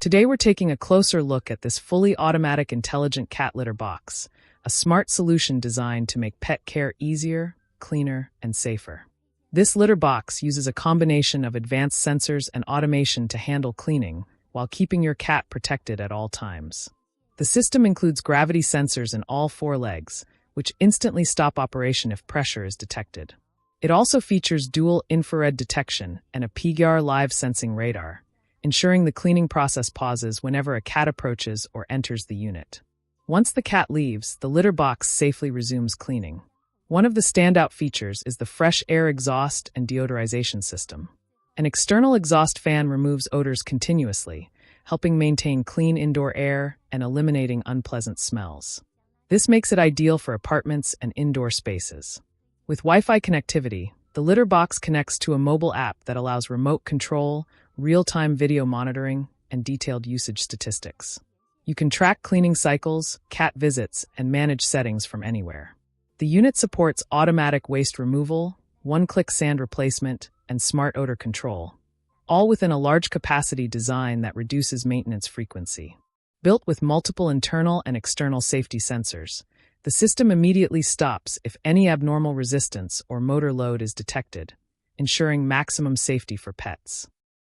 Today we're taking a closer look at this fully automatic intelligent cat litter box, a smart solution designed to make pet care easier, cleaner, and safer. This litter box uses a combination of advanced sensors and automation to handle cleaning, while keeping your cat protected at all times. The system includes gravity sensors in all 4 legs, which instantly stop operation if pressure is detected. It also features dual infrared detection and a PGR live sensing radar, ensuring the cleaning process pauses whenever a cat approaches or enters the unit. Once the cat leaves, the litter box safely resumes cleaning. One of the standout features is the fresh air exhaust and deodorization system. An external exhaust fan removes odors continuously, helping maintain clean indoor air and eliminating unpleasant smells. This makes it ideal for apartments and indoor spaces. With Wi-Fi connectivity, the litter box connects to a mobile app that allows remote control, real-time video monitoring, and detailed usage statistics. You can track cleaning cycles, cat visits, and manage settings from anywhere. The unit supports automatic waste removal, one-click sand replacement, and smart odor control, all within a large-capacity design that reduces maintenance frequency. Built with multiple internal and external safety sensors, the system immediately stops if any abnormal resistance or motor load is detected, ensuring maximum safety for pets.